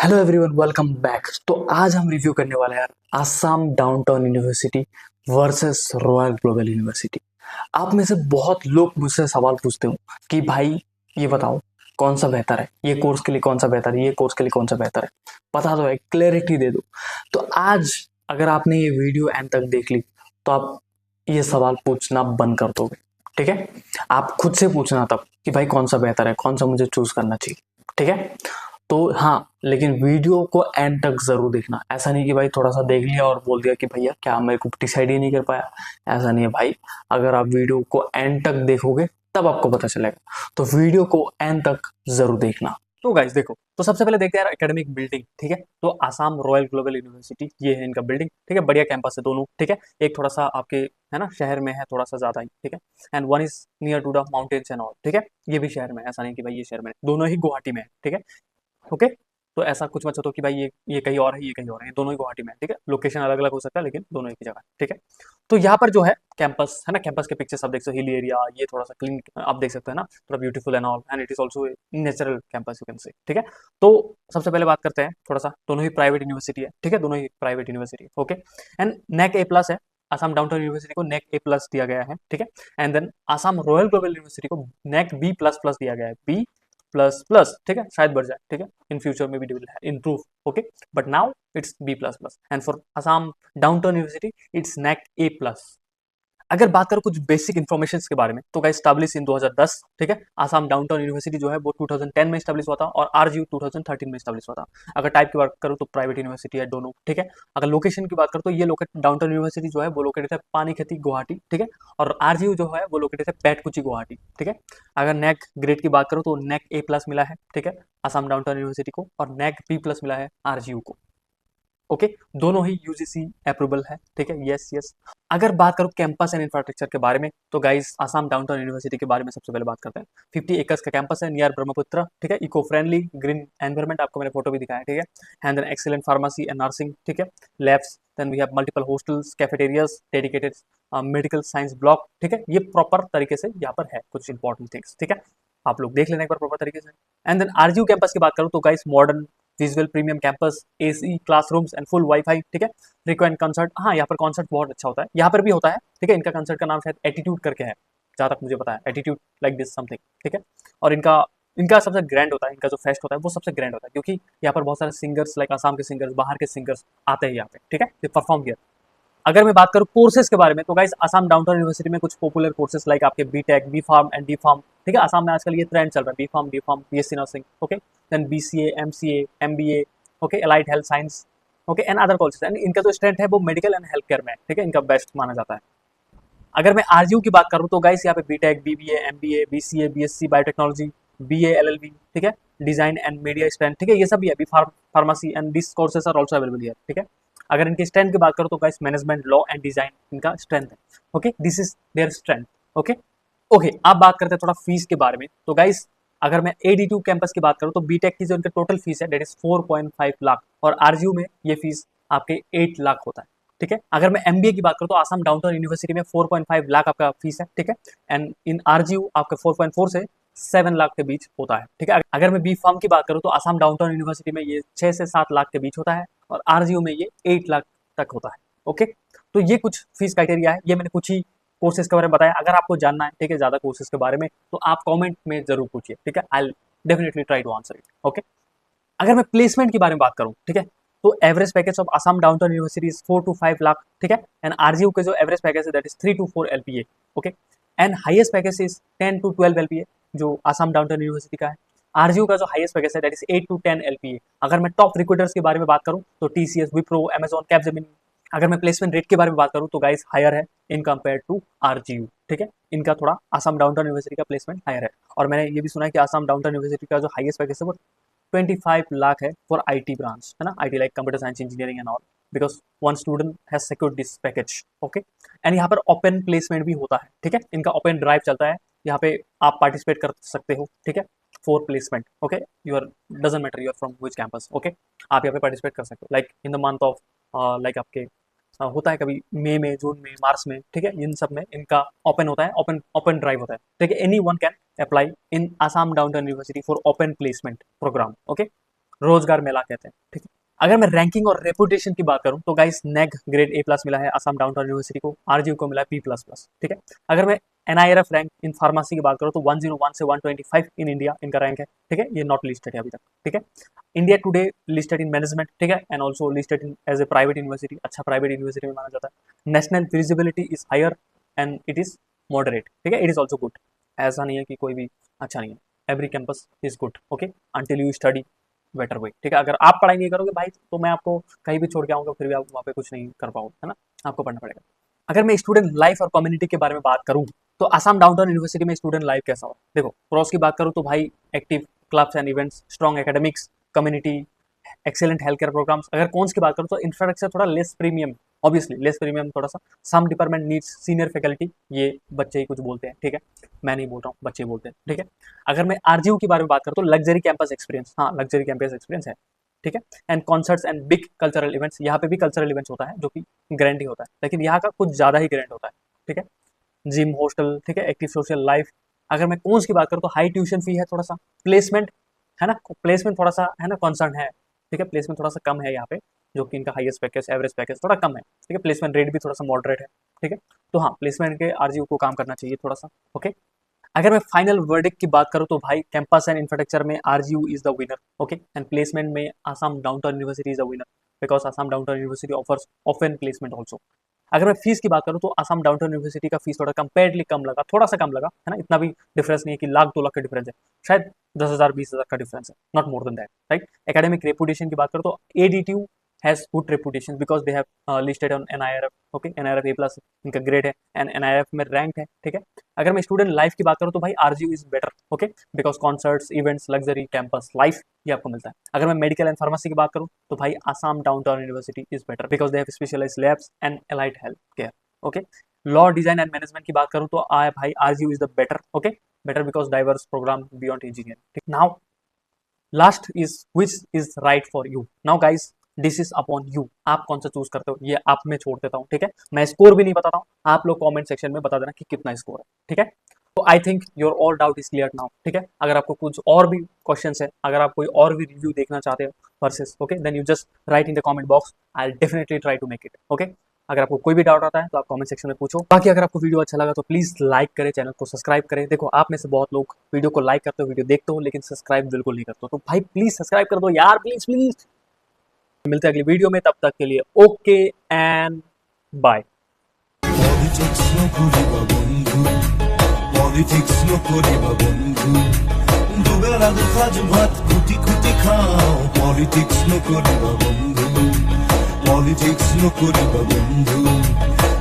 Hello everyone, welcome back. तो आज हम रिव्यू करने वाले हैं Assam downtown university versus royal global university. आप में से बहुत लोग मुझसे सवाल पूछते हो कि भाई ये बताओ कौन सा बेहतर है, ये कोर्स के लिए कौन सा बेहतर है, ये कोर्स के लिए कौन सा बेहतर है, पता दो, एक क्लैरिटी दे दो। तो आज अगर आपने ये वीडियो एंड तक देख ली तो आप ये सवाल पूछना बंद कर दोगे। ठीक है, आप खुद से पूछना तब कि भाई कौन सा बेहतर है, कौन सा मुझे चूज करना चाहिए। ठीक है, तो हाँ, लेकिन वीडियो को एंड तक जरूर देखना। ऐसा नहीं कि भाई थोड़ा सा देख लिया और बोल दिया कि भैया क्या मेरे को डिसाइड ही नहीं कर पाया। ऐसा नहीं है भाई, अगर आप वीडियो को एंड तक देखोगे तब आपको पता चलेगा। तो वीडियो को एंड तक जरूर देखना। तो गाइस देखो, तो सबसे पहले देखते हैं यार एकेडमिक बिल्डिंग। ठीक है, तो आसाम रॉयल ग्लोबल यूनिवर्सिटी ये है इनका बिल्डिंग। ठीक है, बढ़िया कैंपस है दोनों। ठीक है, एक थोड़ा सा आपके है ना शहर में है, थोड़ा सा ज्यादा ही। ठीक है, and one is near to the mountains and all. ठीक है, ये भी शहर में है, ऐसा नहीं कि भाई ये शहर में है, दोनों ही गुवाहाटी में है। ठीक है, ओके। तो ऐसा कुछ मत सोचो कि भाई ये कहीं और है, ये कहीं और है, ये दोनों ही गुवाहाटी में है। ठीक है, लोकेशन अलग अलग हो सकता है लेकिन दोनों एक ही जगह है। ठीक है, तो यहाँ पर जो है कैंपस है ना, कैंपस के पिक्चर्स आप देख सकते हो, हिल एरिया, ये थोड़ा सा क्लीन आप देख सकते हैं ना, थोड़ा beautiful and all, and it is also natural campus you can say. ठीक है, तो सबसे पहले बात करते हैं थोड़ा सा, दोनों ही प्राइवेट यूनिवर्सिटी है। ठीक है, दोनों ही प्राइवेट यूनिवर्सिटी है। Okay, and neck A plus है। आसाम डाउनटाउन यूनिवर्सिटी को नेक ए प्लस दिया गया है। ठीक है, and then Assam royal global university को नेक बी प्लस प्लस दिया गया है, बी प्लस प्लस। ठीक है, शायद बढ़ जाए। ठीक है, इन फ्यूचर में भी will improve. Okay, but now it's B plus plus, and for Assam Downtown University it's NAC A plus. अगर बात करो कुछ बेसिक इन्फॉर्मेशन के बारे में, तो गाइस स्टैब्लिश इन 2010। ठीक है, आसाम डाउनटाउन यूनिवर्सिटी जो है वो 2010 में स्टैब्लिश हुआ था और आरजीयू 2013 में स्टैब्लिश हुआ था। अगर टाइप की बात करूँ तो प्राइवेट यूनिवर्सिटी है दोनों। ठीक है, अगर लोकेशन की बात करूँ तो ये लोकेट डाउनटाउन यूनिवर्सिटी जो है वो लोकेटेड है पानीखेती गुवाहाटी। ठीक है, और आरजीयू जो है वो लोकेटेड है पैटकुची गुवाहाटी। ठीक है, अगर नेक ग्रेड की बात करूँ तो नेक ए प्लस मिला है। ठीक है, आसाम डाउनटाउन यूनिवर्सिटी को, और नेक बी प्लस मिला है आरजीयू को। ओके, दोनों ही यूजीसी अप्रूवल है। ठीक है, यस यस। अगर बात करूं कैंपस एंड इंफ्रास्ट्रक्चर के बारे में, तो गाइस आसाम डाउनटाउन यूनिवर्सिटी के बारे में सबसे पहले बात करते हैं। 50 एकर्स का कैंपस है नियर ब्रह्मपुत्र। ठीक है, इको फ्रेंडली ग्रीन एनवायरमेंट, आपको मैंने फोटो भी दिखाया। ठीक है, and then excellent pharmacy and nursing. ठीक है, labs, then we have multiple hostels, cafeterias, dedicated medical science block. ठीक है, ये प्रॉपर तरीके से यहाँ पर है कुछ इंपॉर्टेंट थिंग्स। ठीक है, आप लोग देख लेना एक बार प्रॉपर तरीके से। एंड देन आरजीयू कैंपस की बात करूँ तो guys modern visual premium campus, AC classrooms and full wifi. ठीक है, फ्रीक्वेंट कंसर्ट, हाँ यहाँ पर कॉन्सर्ट बहुत अच्छा होता है, यहाँ पर भी होता है। ठीक है, इनका कंसर्ट का नाम शायद एटीट्यूड करके है, जहाँ तक मुझे पता है, एटीट्यूड लाइक दिस समथिंग। ठीक है, और इनका इनका सबसे ग्रैंड होता है, इनका जो फेस्ट होता है वो सबसे ग्रैंड होता है, क्योंकि यहाँ पर बहुत सारे सिंगर्स लाइक आसाम के सिंगर्स, बाहर के सिंगर्स आते हैं यहाँ पे। ठीक है, दे परफॉर्म हियर। अगर मैं बात करूँ कोर्सेज के बारे में, तो गाइस आसाम डाउनटाउन यूनिवर्सिटी में कुछ पॉपुलर कोर्सेज लाइक आपके B tech, B pharm and D pharm. ठीक है, आसाम में आजकल ये ट्रेंड चल रहा है, B pharm, D pharm, BSc nursing. Okay, then BCA, MCA, MBA, okay, allied health science, okay, and other courses. And इनका जो स्ट्रेंथ है वो मेडिकल एंड हेल्थ केयर में। ठीक है, इनका बेस्ट माना जाता है। अगर मैं आरजीयू की बात करूँ तो गाइस यहाँ पे BTech, BBA, MBA, BCA, BSc biotechnology, BA, LLB, ठीक है, डिजाइन एंड मीडिया स्ट्रेंथ। ठीक है, ये सब भी है, B pharmacy and this courses are also available here. ठीक है, अगर इनकी स्ट्रेंथ की बात करूँ तो guys management, law and design इनका स्ट्रेंथ है। Okay, this is their strength. Okay okay, अब बात करते हैं थोड़ा फीस के बारे में। तो गाइस अगर मैं एडी2 कैंपस की बात करूँ तो बीटेक की जो इनका टोटल फीस है डेट इज 4.5 लाख, और आरजीयू में ये फीस आपके 8 लाख होता है। ठीक है, अगर मैं एमबीए की बात करूँ तो आसाम डाउनटाउन यूनिवर्सिटी में 4.5 लाख आपका फीस है। ठीक है, एंड इन आरजीयू आपका 4.4 से 7 लाख के बीच होता है। ठीक है, अगर मैं बी फार्म की बात करूँ तो आसाम डाउनटाउन यूनिवर्सिटी में ये 6 से 7 लाख के बीच होता है, और आरजीयू में ये 8 लाख तक होता है। ओके, तो ये कुछ फीस क्राइटेरिया है, ये मैंने कुछ ही कोर्सेज के बारे में बताया। अगर आपको जानना है ठीक है ज्यादा कोर्सेज के बारे में, तो आप कमेंट में जरूर पूछिए। ठीक है, I definitely try to answer it. Okay, अगर मैं प्लेसमेंट के बारे में बात करूं, ठीक है, तो average package of Assam downtown university is 4 to 5 lakh. ठीक है, एंड आरजीयू के जो एवरेज पैकेज है that is 3 to 4 LPA. Okay, and highest package is 10 to 12 LPA जो आसाम डाउनटाउन यूनिवर्सिटी का है। आरजीयू का जो हाईएस्ट पैकेज है दैट इज 8 to 10 एलपीए। अगर मैं टॉप रिक्रूटर्स के बारे में बात करूं तो टीसीएस, विप्रो, अमेजॉन, कैपजेमिनी। अगर मैं प्लेसमेंट रेट के बारे में बात करूं तो गाइस हायर है इन कंपेयर टू आरजीयू। ठीक है, इनका थोड़ा आसाम डाउनटाउन यूनिवर्सिटी का प्लेसमेंट हायर है। और मैंने ये भी सुना है कि आसाम डाउनटाउन यूनिवर्सिटी का जो हाईएस्ट पैकेज है वो 25 लाख है फॉर आईटी ब्रांच, है ना, IT like computer science, engineering and all, because one student has secured this package. Okay, and यहाँ पर ओपन प्लेसमेंट भी होता है। ठीक है, इनका ओपन ड्राइव चलता है, यहाँ पे आप पार्टिसिपेट कर सकते हो। ठीक है, for placement. Okay, your doesn't matter you're from which campus. Okay, आप यहाँ पे पार्टिसिपेट कर सकते हो like in the month of like आपके होता है कभी मई में, जून में, मार्च में। ठीक है, इन सब में इनका ओपन होता है, ओपन ओपन ड्राइव होता है। ठीक है, anyone can apply in Assam downtown University for open placement program. Okay, रोजगार मेला कहते हैं, ठीक है। अगर मैं रैंकिंग और रेपुटेशन की बात करूं तो गाइस नेग ग्रेड A+ मिला है असम डाउनटाउन यूनिवर्सिटी को, आरजीयू को मिला है B++, ठीक है। अगर मैं NIRF रैंक इन फार्मेसी की बात करूं तो 101 से 125 इन इंडिया इनका रैंक है, ठीक है। ये नॉट लिस्टेड है अभी तक, ठीक है। India Today listed in management, ठीक है, and also listed in as a private university, अच्छा प्राइवेट यूनिवर्सिटी में माना जाता है। National visibility is higher and it is moderate, ठीक है, इट इज ऑल्सो गुड। ऐसा नहीं है कि कोई भी अच्छा नहीं है, every campus is good, okay, until you study better way, ठीक है। अगर आप पढ़ाई नहीं करोगे भाई तो मैं आपको कहीं भी छोड़ के आऊँगा, फिर भी आप वहाँ पे कुछ नहीं कर पाओगे, है ना, आपको पढ़ना पड़ेगा। अगर मैं स्टूडेंट लाइफ और कम्युनिटी के बारे में बात करूँ तो असम डाउनटाउन यूनिवर्सिटी में स्टूडेंट लाइफ कैसा हो, देखो प्रोस की बात करूँ तो भाई active clubs and events, strong academics, community, excellent health care programs. अगर कौन्स की बात करूँ तो इंफ्रास्ट्रक्चर थोड़ा less premium, obviously less premium थोड़ा सा। Some department needs senior faculty, ये बच्चे ही कुछ बोलते हैं, ठीक है, मैं नहीं बोल रहा हूँ, बच्चे बोलते हैं, ठीक है। अगर मैं आरजीयू की बारे में बात करूँ तो लग्जरी कैंपस एक्सपीरियंस, हाँ लग्जरी कैंपस एक्सपीरियंस है, ठीक है। And concerts and big cultural events, यहाँ पे भी कल्चरल इवेंट्स होता है जो कि ग्रैंड ही होता है, लेकिन यहाँ का कुछ ज़्यादा ही ग्रैंड होता है, ठीक है। जिम, हॉस्टल, ठीक है, एक्टिव सोशल लाइफ। अगर मैं कौन की बात करूँ तो हाई ट्यूशन फी है थोड़ा सा, प्लेसमेंट है ना, प्लेसमेंट थोड़ा सा है ना कंसर्न है, ठीक है, प्लेसमेंट थोड़ा सा कम है यहाँ पे, जो कि इनका हाईएस्ट पैकेज एवरेज पैकेज थोड़ा कम है, ठीक है। प्लेसमेंट रेट भी थोड़ा सा मॉडरेट है, ठीक है। तो हाँ, प्लेसमेंट के आरजीयू को काम करना चाहिए थोड़ा सा, ओके। अगर मैं फाइनल वर्डिक्ट की बात करूँ तो भाई कैंपस एंड इंफ्रास्ट्रक्चर में RGU is the winner, okay, and placement में Assam downtown university is the winner because Assam downtown university offers often placement also. अगर मैं फीस की बात करूँ तो आसाम डाउनटाउन यूनिवर्सिटी का फीस थोड़ा कंपेरेटली कम लगा, थोड़ा सा कम लगा, है ना, इतना भी डिफरेंस नहीं है कि लाख 2 लाख का डिफरेंस है, शायद 10,000 20,000 का डिफरेंस है, not more than that, right. Academic reputation की बात करूँ तो ADTU has good reputation because they have listed on NIRF, ओके, NIRF A+ इनका ग्रेड है एंड NIRF में रैंक है, ठीक है। अगर मैं स्टूडेंट लाइफ की बात करूँ तो भाई RGU is better, okay, because concerts, events, luxury campus life ये आपको मिलता है। अगर मैं मेडिकल एंड फार्मेसी की बात करूँ तो भाई Assam downtown university is better because they have specialised labs and allied health care, okay. Law, design and management की बात करूं तो भाई RGU is the better, okay, better because diverse program beyond engineering, ठीक। Now last is which is right for you. Now guys this is upon you, आप कौन सा choose करते हो ये आप में छोड़ देता हूँ, ठीक है। मैं स्कोर भी नहीं बताता हूँ, आप लोग कमेंट सेक्शन में बता देना कि कितना स्कोर है, ठीक है। तो I think your all doubt is clear now, ठीक है। अगर आपको कुछ और भी क्वेश्चन है, अगर आप कोई और भी रिव्यू देखना चाहते हो versus, okay, then you just write in the comment box, I will definitely try to make it, okay. अगर आपको कोई भी डाउट आता है तो आप कमेंट सेक्शन में पूछो। बाकी अगर आपको वीडियो अच्छा लगा तो प्लीज लाइक करें, चैनल को सब्सक्राइब करें। देखो आप में से बहुत लोग वीडियो को लाइक करते हो, वीडियो देखते हो, लेकिन सब्सक्राइब बिल्कुल नहीं करते हो, तो भाई प्लीज सब्सक्राइब कर दो यार, प्लीज प्लीज। मिलते हैं अगली वीडियो में, तब तक के लिए ओके एंड बाय। পলিটিক্স নকরিবা বন্ধু, দুবেলা দুসাজ ভাত খুটি খুটি খাও। পলিটিক্স নকরিবা বন্ধু, পলিটিক্স নকরিবা বন্ধু।